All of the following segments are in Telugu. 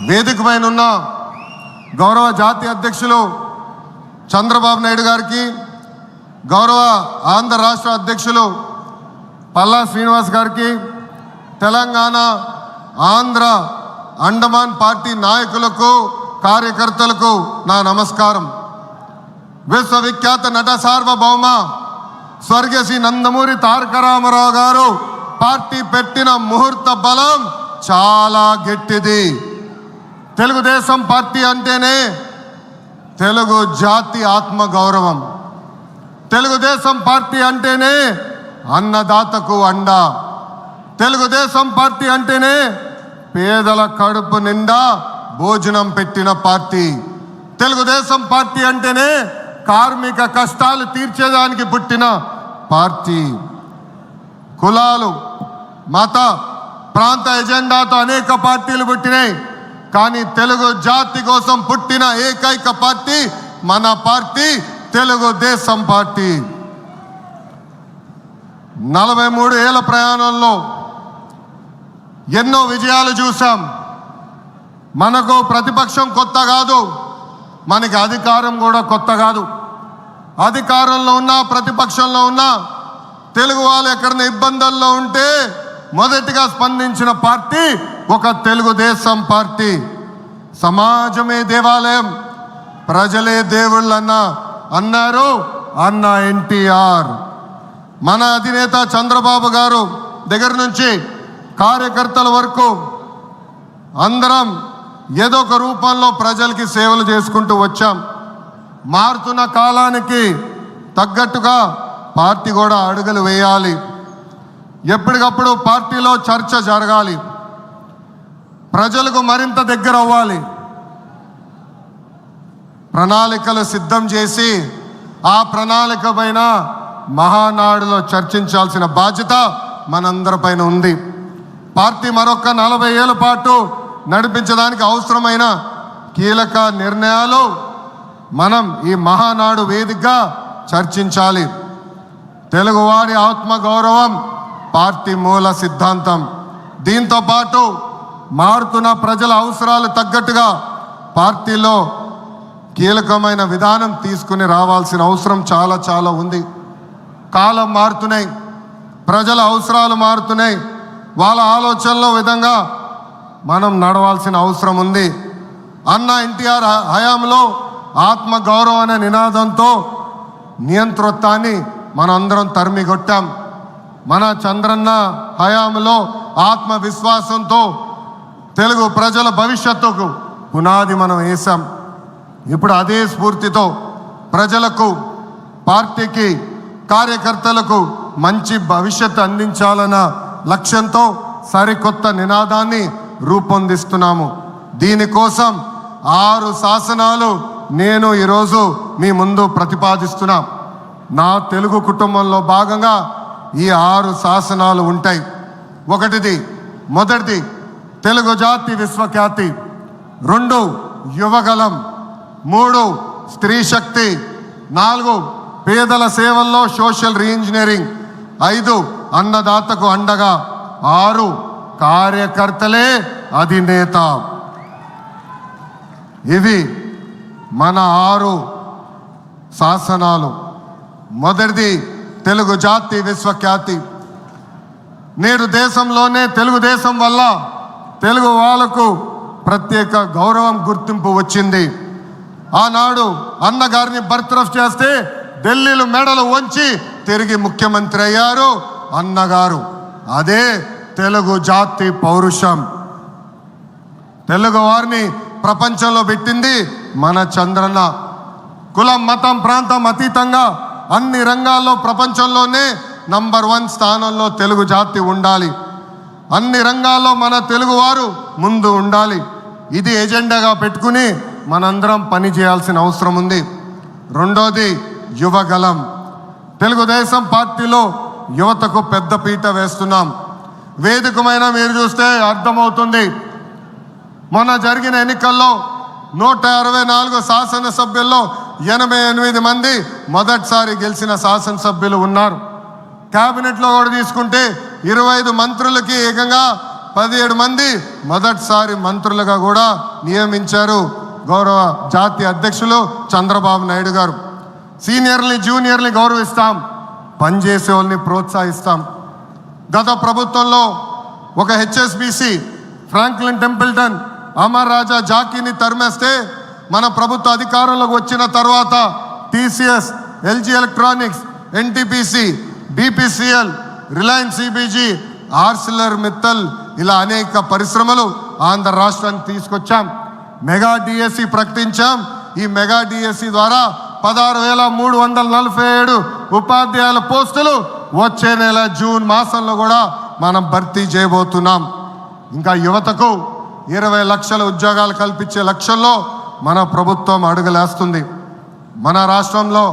వేదిక పైన ఉన్న గౌరవ జాతీయ అధ్యక్షులు చంద్రబాబు నాయుడు గారికి, గౌరవ ఆంధ్ర రాష్ట్ర అధ్యక్షులు పల్లా శ్రీనివాస్ గారికి, తెలంగాణ ఆంధ్ర అండమాన్ పార్టీ నాయకులకు కార్యకర్తలకు నా నమస్కారం. విశ్వవిఖ్యాత నట సార్వభౌమ స్వర్గీయ శ్రీ నందమూరి తారక రామారావు గారు పార్టీ పెట్టిన ముహూర్త బలం చాలా గట్టిది. తెలుగుదేశం పార్టీ అంటేనే తెలుగు జాతి ఆత్మగౌరవం. తెలుగుదేశం పార్టీ అంటేనే అన్నదాతకు అండ. తెలుగుదేశం పార్టీ అంటేనే పేదల కడుపు నిండా భోజనం పెట్టిన పార్టీ. తెలుగుదేశం పార్టీ అంటేనే కార్మిక కష్టాలు తీర్చేదానికి పుట్టిన పార్టీ. కులాలు, మత, ప్రాంత ఎజెండాతో అనేక పార్టీలు పుట్టినాయి. కానీ తెలుగు జాతి కోసం పుట్టిన ఏకైక పార్టీ మన పార్టీ తెలుగుదేశం పార్టీ. 43 ఏళ్ల ప్రయాణంలో ఎన్నో విజయాలు చూసాం. మనకు ప్రతిపక్షం కొత్త కాదు, మనకి అధికారం కూడా కొత్త కాదు. అధికారంలో ఉన్నా ప్రతిపక్షంలో ఉన్నా తెలుగు వాళ్ళు ఎక్కడైనా ఇబ్బందుల్లో ఉంటే మొదటిగా స్పందించిన పార్టీ ఒక తెలుగుదేశం పార్టీ. సమాజమే దేవాలయం, ప్రజలే దేవుళ్ళన్న అన్నారు అన్న ఎన్టీఆర్. మన అధినేత చంద్రబాబు గారు దగ్గర నుంచి కార్యకర్తల వరకు అందరం ఏదో ఒక రూపంలో ప్రజలకి సేవలు చేసుకుంటూ వచ్చాం. మారుతున్న కాలానికి తగ్గట్టుగా పార్టీ కూడా అడుగులు వేయాలి. ఎప్పటికప్పుడు పార్టీలో చర్చ జరగాలి, ప్రజలకు మరింత దగ్గర అవ్వాలి. ప్రణాళికలు సిద్ధం చేసి ఆ ప్రణాళిక పైన మహానాడులో చర్చించాల్సిన బాధ్యత మనందరిపైన ఉంది. పార్టీ మరొక 40 ఏళ్ల పాటు నడిపించడానికి అవసరమైన కీలక నిర్ణయాలు మనం ఈ మహానాడు వేదికగా చర్చించాలి. తెలుగువారి ఆత్మగౌరవం పార్టీ మూల సిద్ధాంతం. దీంతో పాటు మారుతున్న ప్రజల అవసరాలు తగ్గట్టుగా పార్టీలో కీలకమైన విధానం తీసుకుని రావాల్సిన అవసరం చాలా చాలా ఉంది. కాలం మారుతున్నాయి, ప్రజల అవసరాలు మారుతున్నాయి, వాళ్ళ ఆలోచనల విధంగా మనం నడవాల్సిన అవసరం ఉంది. అన్న ఎన్టీఆర్ హయాంలో ఆత్మగౌరవం అనే నినాదంతో నియంతృత్వాన్ని మనందరం తరిమికొట్టాం. మన చంద్రన్న హయాంలో ఆత్మవిశ్వాసంతో తెలుగు ప్రజల భవిష్యత్తుకు పునాది మనం వేసాం. ఇప్పుడు అదే స్ఫూర్తితో ప్రజలకు, పార్టీకి, కార్యకర్తలకు మంచి భవిష్యత్తు అందించాలన్న లక్ష్యంతో సరికొత్త నినాదాన్ని రూపొందిస్తున్నాము. దీనికోసం 6 శాసనాలు నేను ఈరోజు మీ ముందు ప్రతిపాదిస్తున్నా. నా తెలుగు కుటుంబంలో భాగంగా ఈ 6 శాసనాలు ఉంటాయి. మొదటిది తెలుగు జాతి విశ్వఖ్యాతి, 2 యువగలం, 3 స్త్రీ శక్తి, 4 పేదల సేవల్లో సోషల్ రీఇంజనీరింగ్, 5 అన్నదాతకు అండగా, 6 కార్యకర్తలే అధినేత. ఇవి మన 6 శాసనాలు. మొదటిది తెలుగు జాతి విశ్వఖ్యాతి. నేడు దేశంలోనే తెలుగుదేశం వల్ల తెలుగు వాళ్ళకు ప్రత్యేక గౌరవం, గుర్తింపు వచ్చింది. ఆనాడు అన్నగారిని బర్తరఫ్ చేస్తే ఢిల్లీలో మెడలు వంచి తిరిగి ముఖ్యమంత్రి అయ్యారు అన్నగారు. అదే తెలుగు జాతి పౌరుషం. తెలుగు వారిని ప్రపంచంలో పెట్టింది మన చంద్రన్న. కులం, మతం, ప్రాంతం అతీతంగా అన్ని రంగాల్లో ప్రపంచంలోనే నంబర్ 1 స్థానంలో తెలుగు జాతి ఉండాలి. అన్ని రంగాల్లో మన తెలుగువారు ముందు ఉండాలి. ఇది ఎజెండాగా పెట్టుకుని మనందరం పని చేయాల్సిన అవసరం ఉంది. రెండోది యువగలం. తెలుగుదేశం పార్టీలో యువతకు పెద్ద పీట వేస్తున్నాం. వేదికమైన మీరు చూస్తే అర్థమవుతుంది. మొన్న జరిగిన ఎన్నికల్లో 164 శాసనసభ్యుల్లో 88 మంది మొదటిసారి గెలిచిన శాసనసభ్యులు ఉన్నారు. క్యాబినెట్లో కూడా తీసుకుంటే 25 మంత్రులకి ఏకంగా 17 మంది మొదటిసారి మంత్రులుగా కూడా నియమించారు గౌరవ జాతీయ అధ్యక్షులు చంద్రబాబు నాయుడు గారు. సీనియర్ని జూనియర్ని గౌరవిస్తాం, పనిచేసే వాళ్ళని ప్రోత్సహిస్తాం. గత ప్రభుత్వంలో ఒక HSBC Franklin Templeton Amar Raja జాకీని తరిమేస్తే మన ప్రభుత్వ అధికారంలోకి వచ్చిన తర్వాత TCS, LG electronics, NTPC, BPCL, Reliance CBG, Arcelor Mittal ఇలా అనేక పరిశ్రమలు ఆంధ్ర రాష్ట్రానికి తీసుకొచ్చాం. మెగా డిఎస్సి ప్రకటించాం. ఈ మెగా డిఎస్సి ద్వారా 16,347 ఉపాధ్యాయుల పోస్టులు వచ్చే నెల జూన్ మాసంలో కూడా మనం భర్తీ చేయబోతున్నాం. ఇంకా యువతకు 20 లక్షల ఉద్యోగాలు కల్పించే లక్ష్యంలో మన ప్రభుత్వం అడుగులేస్తుంది. మన రాష్ట్రంలో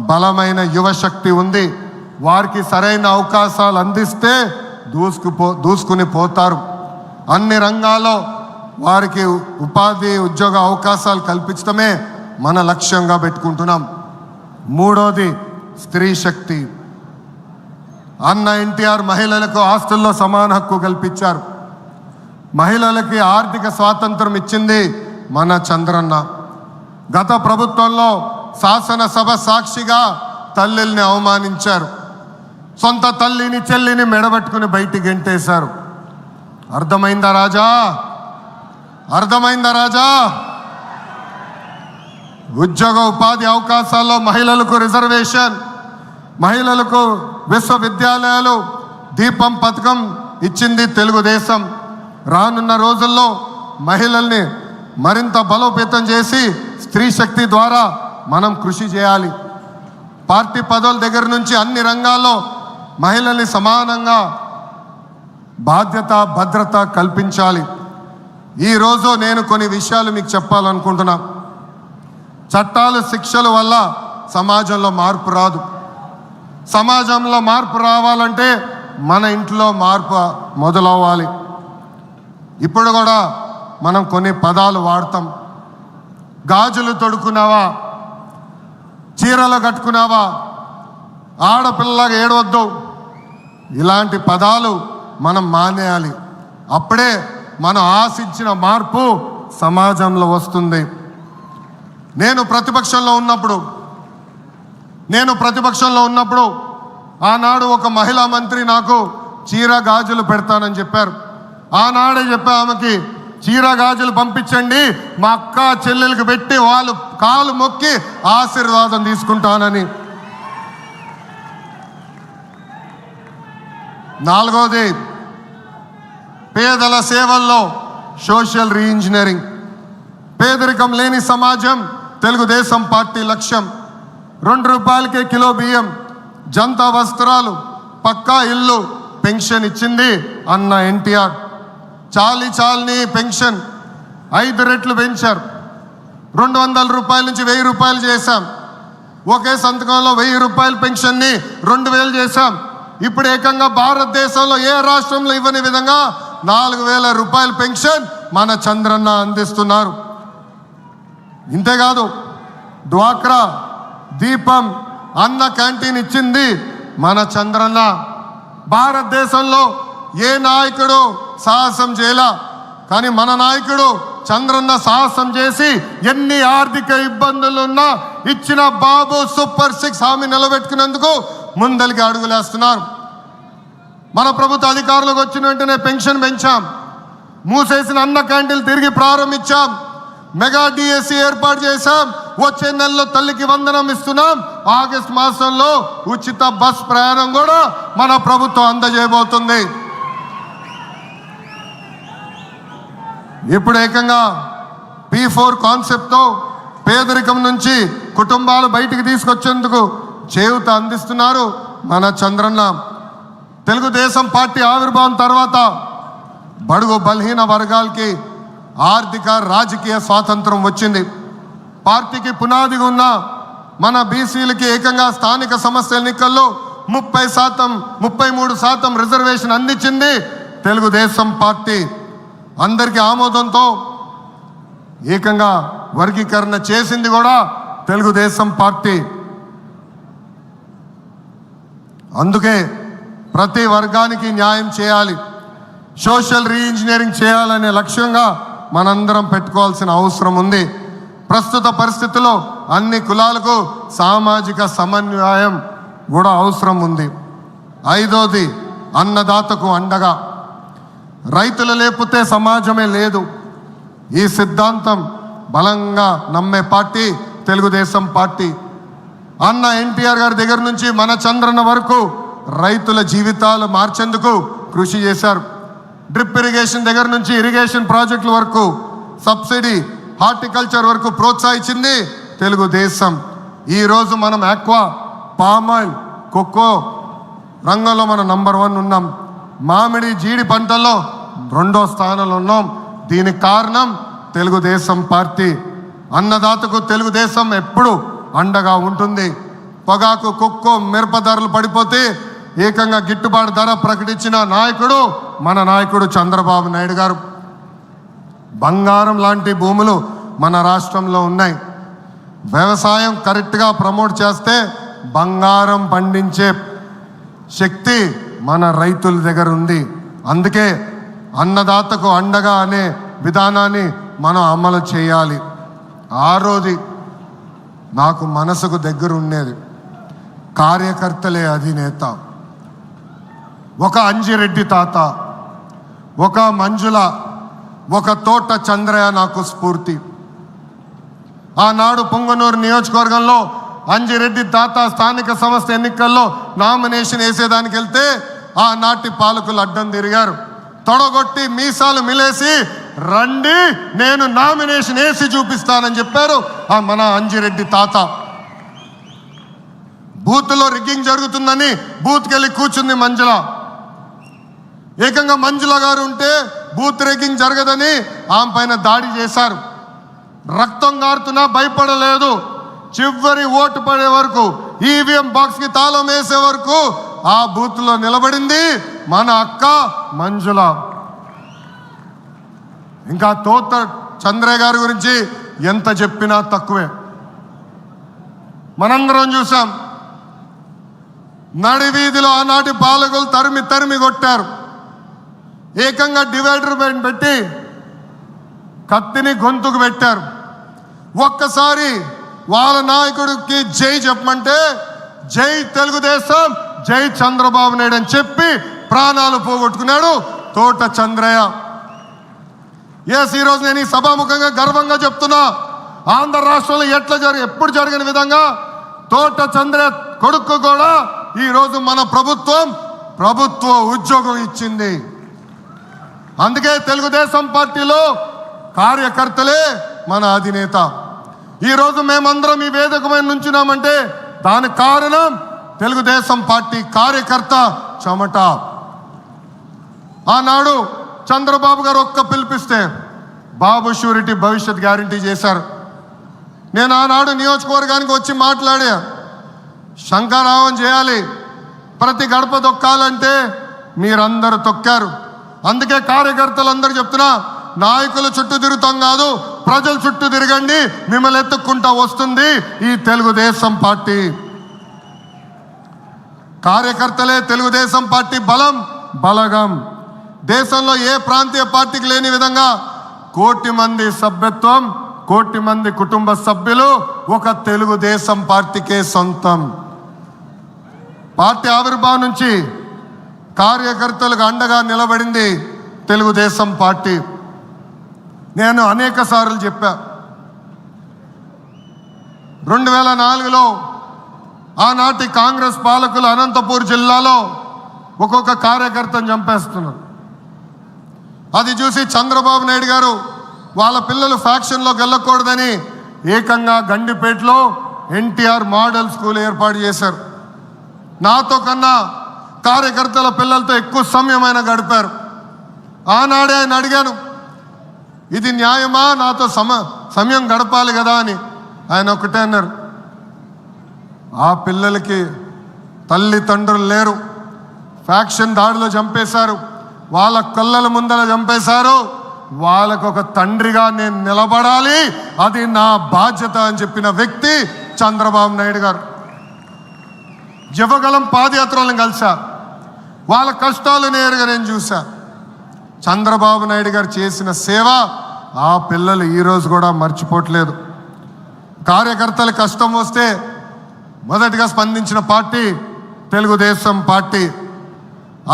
బలమైన యువశక్తి ఉంది. వారికి సరైన అవకాశాలు అందిస్తే దూసుకుని పోతారు. అన్ని రంగాల్లో వారికి ఉపాధి ఉద్యోగ అవకాశాలు కల్పించడమే మన లక్ష్యంగా పెట్టుకుంటున్నాం. మూడోది స్త్రీ శక్తి. అన్న ఎన్టీఆర్ మహిళలకు ఆస్తుల్లో సమాన హక్కు కల్పించారు. మహిళలకి ఆర్థిక స్వాతంత్రం ఇచ్చింది మన చంద్రన్న. గత ప్రభుత్వంలో శాసనసభ సాక్షిగా తల్లిల్ని అవమానించారు. సొంత తల్లిని చెల్లిని మెడబెట్టుకుని బయటికి గెంటేశారు. అర్థమైందా రాజా? అర్థమైందా రాజా? ఉద్యోగ ఉపాధి అవకాశాల్లో మహిళలకు రిజర్వేషన్, మహిళలకు విశ్వవిద్యాలయాలు, దీపం పథకం ఇచ్చింది తెలుగుదేశం. రానున్న రోజుల్లో మహిళల్ని మరింత బలోపేతం చేసి స్త్రీ శక్తి ద్వారా మనం కృషి చేయాలి. పార్టీ పదవుల దగ్గర నుంచి అన్ని రంగాల్లో మహిళల్ని సమానంగా బాధ్యత భద్రత కల్పించాలి. ఈరోజు నేను కొన్ని విషయాలు మీకు చెప్పాలనుకుంటున్నా. చట్టాలు శిక్షల వల్ల సమాజంలో మార్పు రాదు. సమాజంలో మార్పు రావాలంటే మన ఇంట్లో మార్పు మొదలవ్వాలి. ఇప్పుడు కూడా మనం కొన్ని పదాలు వాడతాం. గాజులు తొడుకున్నావా, చీరలు కట్టుకున్నావా, ఆడపిల్లలాగా ఏడవద్దు, ఇలాంటి పదాలు మనం మానేయాలి. అప్పుడే మనం ఆశించిన మార్పు సమాజంలో వస్తుంది. నేను ప్రతిపక్షంలో ఉన్నప్పుడు ఆనాడు ఒక మహిళా మంత్రి నాకు చీర గాజులు పెడతానని చెప్పారు. ఆనాడే చెప్పా ఆమెకి, చీర గాజులు పంపించండి, మా అక్క చెల్లెలకు పెట్టి వాళ్ళు కాలు మొక్కి ఆశీర్వాదం తీసుకుంటానని. నాలుగోది పేదల సేవల్లో సోషల్ రీఇంజనీరింగ్. పేదరికం లేని సమాజం తెలుగుదేశం పార్టీ లక్ష్యం. 2 రూపాయలకే కిలో బియ్యం, జంతా వస్త్రాలు, పక్కా ఇల్లు, పెన్షన్ ఇచ్చింది అన్న ఎన్టీఆర్. చాలని పెన్షన్ 5 రెట్లు పెంచారు. 200 రూపాయల నుంచి 1000 రూపాయలు చేశాం. ఒకే సంతకంలో 1000 రూపాయల పెన్షన్ని 2000 చేశాం. ఇప్పుడు ఏకంగా భారతదేశంలో ఏ రాష్ట్రంలో ఇవ్వని విధంగా 4000 రూపాయల పెన్షన్ మన చంద్రన్న అందిస్తున్నారు. ఇంతేకాదు డ్వాక్రా, దీపం, అన్న క్యాంటీన్ ఇచ్చింది మన చంద్రన్న. భారతదేశంలో ఏ నాయకుడు సాహసం చేయలా, కానీ మన నాయకుడు చంద్రన్న సాహసం చేసి ఎన్ని ఆర్థిక ఇబ్బందులున్నా ఇచ్చిన బాబు సూపర్ 6 హామీ నిలబెట్టుకునేందుకు ముందలికి అడుగులేస్తున్నారు. మన ప్రభుత్వ అధికారులకు వచ్చిన వెంటనే పెన్షన్ పెంచాం. మూసేసిన అన్న క్యాంటీన్లు తిరిగి ప్రారంభించాం. మెగా డిఎస్సి ఏర్పాటు చేశాం. వచ్చే నెలలో తల్లికి వందనం ఇస్తున్నాం. ఆగస్టు మాసంలో ఉచిత బస్ ప్రయాణం కూడా మన ప్రభుత్వం అందజేయబోతుంది. ఇప్పుడు ఏకంగా P4 కాన్సెప్ట్తో పేదరికం నుంచి కుటుంబాలు బయటికి తీసుకొచ్చేందుకు చేయూత అందిస్తున్నారు మన చంద్రన్న. తెలుగుదేశం పార్టీ ఆవిర్భావం తర్వాత బడుగు బలహీన వర్గాలకి ఆర్థిక రాజకీయ స్వాతంత్రం వచ్చింది. పార్టీకి పునాదిగా ఉన్న మన బీసీలకి ఏకంగా స్థానిక సంస్థల ఎన్నికల్లో 33% రిజర్వేషన్ అందించింది తెలుగుదేశం పార్టీ. అందరికీ ఆమోదంతో ఏకంగా వర్గీకరణ చేసింది కూడా తెలుగుదేశం పార్టీ. అందుకే ప్రతి వర్గానికి న్యాయం చేయాలి. సోషల్ రీఇంజనీరింగ్ చేయాలనే లక్ష్యంగా మనందరం పెట్టుకోవాల్సిన అవసరం ఉంది. ప్రస్తుత పరిస్థితుల్లో అన్ని కులాలకు సామాజిక సమన్వయం కూడా అవసరం ఉంది. 5వది అన్నదాతకు అండగా. రైతులు లేకపోతే సమాజమే లేదు. ఈ సిద్ధాంతం బలంగా నమ్మే పార్టీ తెలుగుదేశం పార్టీ. అన్న ఎన్టీఆర్ గారి దగ్గర నుంచి మన చంద్రన్న వరకు రైతుల జీవితాలు మార్చేందుకు కృషి చేశారు. డ్రిప్ ఇరిగేషన్ దగ్గర నుంచి ఇరిగేషన్ ప్రాజెక్టుల వరకు, సబ్సిడీ హార్టికల్చర్ వరకు ప్రోత్సహించింది తెలుగుదేశం. ఈరోజు మనం ఆక్వా, పామాయిల్, కోకో రంగంలో మనం నంబర్ 1 ఉన్నాం. మామిడి, జీడి పంటల్లో 2వ స్థానంలో ఉన్నాం. దీనికి కారణం తెలుగుదేశం పార్టీ. అన్నదాతకు తెలుగుదేశం ఎప్పుడు అండగా ఉంటుంది. పొగాకు, కొక్కో, మిరప ధరలు పడిపోతే ఏకంగా గిట్టుబాటు ధర ప్రకటించిన నాయకుడు మన నాయకుడు చంద్రబాబు నాయుడు గారు. బంగారం లాంటి భూములు మన రాష్ట్రంలో ఉన్నాయి. వ్యవసాయం కరెక్ట్గా ప్రమోట్ చేస్తే బంగారం పండించే శక్తి మన రైతుల దగ్గర ఉంది. అందుకే అన్నదాతకు అండగా అనే విధానాన్ని మనం అమలు చేయాలి. 6వది నాకు మనసుకు దగ్గర ఉండేది, కార్యకర్తలే అధినేత. ఒక అంజిరెడ్డి తాత, ఒక మంజుల, ఒక తోట చంద్రయ్య నాకు స్ఫూర్తి. ఆనాడు పొంగనూరు నియోజకవర్గంలో అంజిరెడ్డి తాత స్థానిక సంస్థ ఎన్నికల్లో నామినేషన్ వేసేదానికి వెళ్తే ఆనాటి పాలకులు అడ్డం తిరిగారు. తొడగొట్టి మీసాలు మిలేసి రండి నేను నామినేషన్ వేసి చూపిస్తానని చెప్పారు మన అంజిరెడ్డి తాత. బూత్లో రిగ్గింగ్ జరుగుతుందని బూత్కి వెళ్ళి కూర్చుంది మంజుల. ఏకంగా మంజుల గారు ఉంటే బూత్ రిగ్గింగ్ జరగదని ఆమె పైన దాడి చేశారు. రక్తం గారుతున్నా భయపడలేదు. చివరి ఓటు పడే వరకు, ఈవీఎం బాక్స్కి తాళం వేసే వరకు ఆ బూత్లో నిలబడింది మన అక్క మంజుల. ఇంకా తోట చంద్రయ్య గారి గురించి ఎంత చెప్పినా తక్కువే. మనందరం చూసాం, నడివీధిలో ఆనాటి పాలకులు తరిమి తరిమి కొట్టారు. ఏకంగా డివైడర్ పెట్టి కత్తిని గొంతుకు పెట్టారు. ఒక్కసారి వాళ్ళ నాయకుడికి జై చెప్పమంటే జై తెలుగుదేశం, జై చంద్రబాబు నాయుడు అని చెప్పి ప్రాణాలు పోగొట్టుకున్నాడు తోట చంద్రయ్య. ఈరోజు నేను ఈ సభాముఖంగా గర్వంగా చెప్తున్నా, ఆంధ్ర రాష్ట్రంలో ఎప్పుడు జరిగిన విధంగా తోట చంద్రయ్య కొడుకు కూడా ఈరోజు మన ప్రభుత్వ ఉద్యోగం ఇచ్చింది. అందుకే తెలుగుదేశం పార్టీలో కార్యకర్తలే మన అధినేత. ఈరోజు మేమందరం ఈ వేదిక మీద నుంచున్నామంటే దానికి కారణం తెలుగుదేశం పార్టీ కార్యకర్త చెమట. ఆనాడు చంద్రబాబు గారు ఒక్క పిలిపిస్తే బాబు షూరిటీ భవిష్యత్ గ్యారంటీ చేశారు. నేను ఆనాడు నియోజకవర్గానికి వచ్చి మాట్లాడా, శంఖారావం చేయాలి, ప్రతి గడప తొక్కాలంటే మీరందరూ తొక్కారు. అందుకే కార్యకర్తలందరూ చెప్తున్నా, నాయకుల చుట్టూ తిరుగుతాం కాదు, ప్రజల చుట్టూ తిరగండి, మిమ్మల్ని ఎత్తుక్కుంటా వస్తుంది ఈ తెలుగుదేశం పార్టీ. కార్యకర్తలే తెలుగుదేశం పార్టీ బలగం. దేశంలో ఏ ప్రాంతీయ పార్టీకి లేని విధంగా 1 కోటి మంది సభ్యత్వం, 1 కోటి మంది కుటుంబ సభ్యులు ఒక తెలుగుదేశం పార్టీకే సొంతం. పార్టీ ఆవిర్భావం నుంచి కార్యకర్తలకు అండగా నిలబడింది తెలుగుదేశం పార్టీ. నేను అనేక సార్లు చెప్పా, 2004లో ఆనాటి కాంగ్రెస్ పాలకులు అనంతపూర్ జిల్లాలో ఒక్కొక్క కార్యకర్తను చంపేస్తున్నారు. అది చూసి చంద్రబాబు నాయుడు గారు వాళ్ళ పిల్లలు ఫ్యాక్షన్లోకి వెళ్ళకూడదని ఏకంగా గండిపేటలో ఎన్టీఆర్ మోడల్ స్కూల్ ఏర్పాటు చేశారు. నాతో కన్నా కార్యకర్తల పిల్లలతో ఎక్కువ సమయం ఆయన గడిపారు. ఆనాడే ఆయన అడిగాను, ఇది న్యాయమా, నాతో సమయం గడపాలి కదా అని. ఆయన ఒకటే అన్నారు, ఆ పిల్లలకి తల్లిదండ్రులు లేరు, ఫ్యాక్షన్ దాడిలో చంపేశారు, వాళ్ళ కళ్ళల ముందర చంపేశారు, వాళ్ళకు ఒక తండ్రిగా నేను నిలబడాలి, అది నా బాధ్యత అని చెప్పిన వ్యక్తి చంద్రబాబు నాయుడు గారు. యువగలం పాదయాత్రలను కలిసా, వాళ్ళ కష్టాలు నేరుగా నేను చూసా. చంద్రబాబు నాయుడు గారు చేసిన సేవ ఆ పిల్లలు ఈరోజు కూడా మర్చిపోవట్లేదు. కార్యకర్తలు కష్టం వస్తే మొదటిగా స్పందించిన పార్టీ తెలుగుదేశం పార్టీ.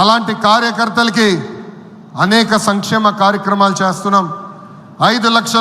అలాంటి కార్యకర్తలకి అనేక సంక్షేమ కార్యక్రమాలు చేస్తున్నాం. 5 లక్షల